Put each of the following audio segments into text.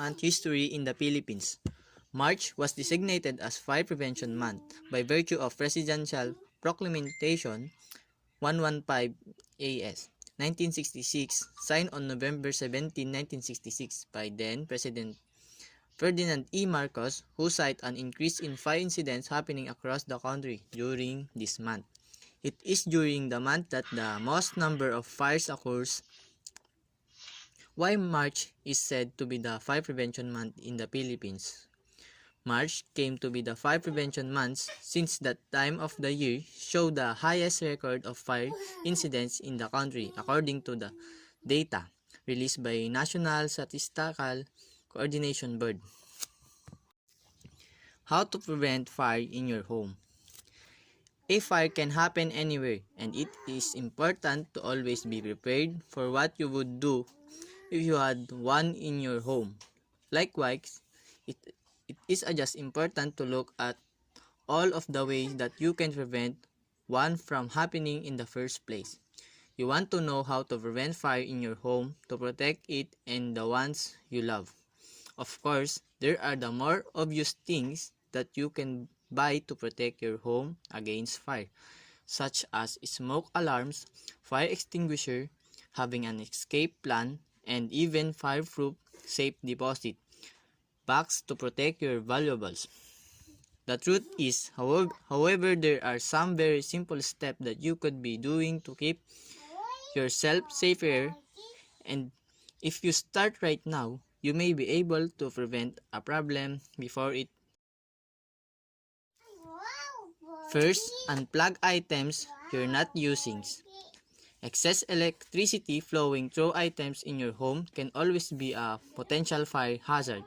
Month history in the Philippines. March was designated as Fire Prevention Month by virtue of Presidential Proclamation 115 AS 1966, signed on November 17, 1966 by then President Ferdinand E. Marcos, who cited an increase in fire incidents happening across the country during this month. It is during the month that the most number of fires occurs. Why March is said to be the Fire Prevention Month in the Philippines? March came to be the fire prevention month since that time of the year showed the highest record of fire incidents in the country according to the data released by National Statistical Coordination Board. How to prevent fire in your home? A fire can happen anywhere, and it is important to always be prepared for what you would do if you had one in your home. Likewise, it is just important to look at all of the ways that you can prevent one from happening in the first place. You want to know how to prevent fire in your home to protect it and the ones you love. Of course, there are the more obvious things that you can buy to protect your home against fire, such as smoke alarms, fire extinguisher, having an escape plan, and even fireproof safe deposit box to protect your valuables. The truth is, however, there are some very simple steps that you could be doing to keep yourself safer, and if you start right now, you may be able to prevent a problem before it. First, unplug items you're not using. Excess electricity flowing through items in your home can always be a potential fire hazard.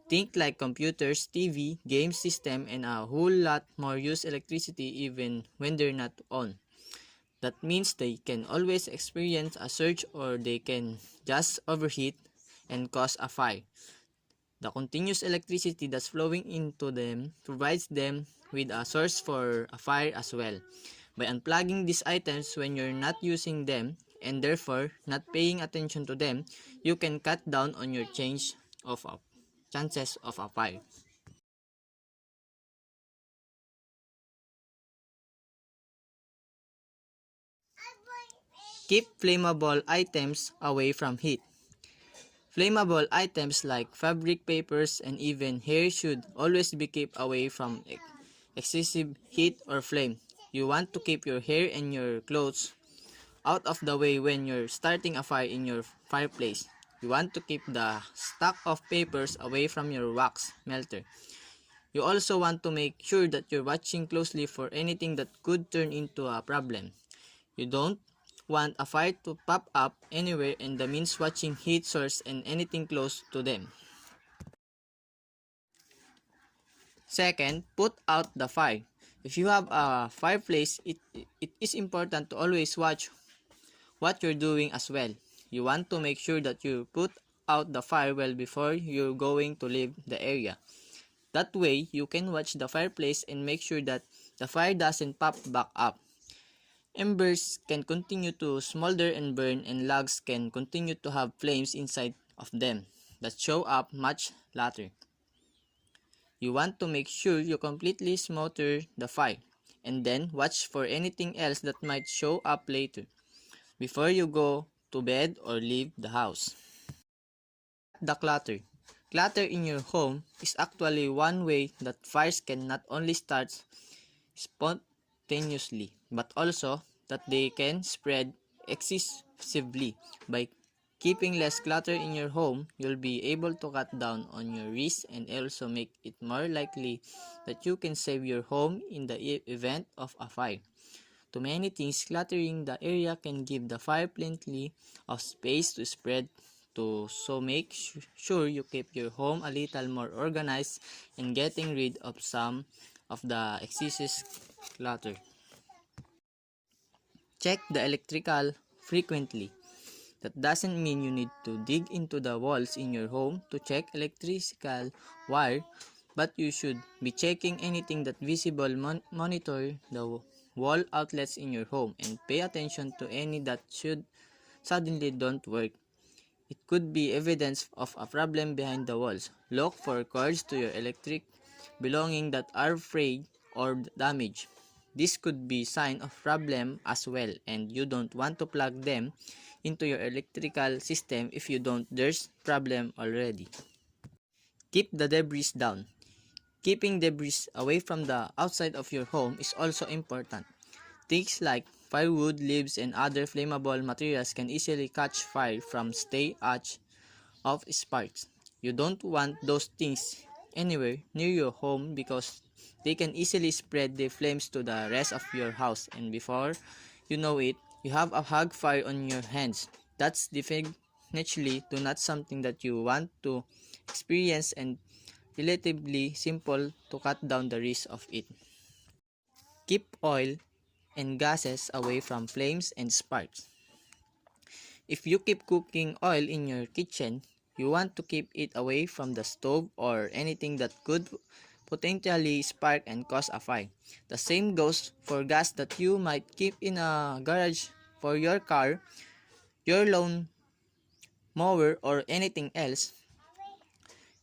Think like computers, TV, game system, and a whole lot more use electricity even when they're not on. That means they can always experience a surge or they can just overheat and cause a fire. The continuous electricity that's flowing into them provides them with a source for a fire as well. By unplugging these items when you're not using them and therefore not paying attention to them, you can cut down on your chances of a fire. Keep flammable items away from heat. Flammable items like fabric, papers, and even hair should always be kept away from excessive heat or flame. You want to keep your hair and your clothes out of the way when you're starting a fire in your fireplace. You want to keep the stack of papers away from your wax melter. You also want to make sure that you're watching closely for anything that could turn into a problem. You don't want a fire to pop up anywhere and that means watching heat source and anything close to them. Second, put out the fire. If you have a fireplace, it is important to always watch what you're doing as well. You want to make sure that you put out the fire well before you're going to leave the area. That way, you can watch the fireplace and make sure that the fire doesn't pop back up. Embers can continue to smolder and burn, and logs can continue to have flames inside of them that show up much later. You want to make sure you completely smother the fire, and then watch for anything else that might show up later, before you go to bed or leave the house. The clutter. Clutter in your home is actually one way that fires can not only start spontaneously, but also that they can spread excessively. By keeping less clutter in your home, you'll be able to cut down on your risk and also make it more likely that you can save your home in the event of a fire. Too many things cluttering the area can give the fire plenty of space to spread to, so make sure you keep your home a little more organized and getting rid of some of the excess clutter. Check the electrical frequently. That doesn't mean you need to dig into the walls in your home to check electrical wire, but you should be checking anything that visible. Monitor the wall outlets in your home and pay attention to any that should suddenly don't work. It could be evidence of a problem behind the walls. Look for cords to your electric belongings that are frayed or damaged. This could be sign of problem as well, and you don't want to plug them into your electrical system if you don't there's problem already. Keep the debris down. Keeping debris away from the outside of your home is also important. Things like firewood, leaves, and other flammable materials can easily catch fire from stay edge of sparks. You don't want those things anywhere near your home because they can easily spread the flames to the rest of your house, and before you know it, you have a hog fire on your hands. That's definitely not something that you want to experience, and relatively simple to cut down the risk of it. Keep oil and gases away from flames and sparks. If you keep cooking oil in your kitchen, you want to keep it away from the stove or anything that could potentially spark and cause a fire. The same goes for gas that you might keep in a garage for your car, your lawn mower, or anything else.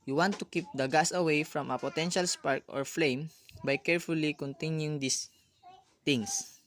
You want to keep the gas away from a potential spark or flame by carefully continuing these things.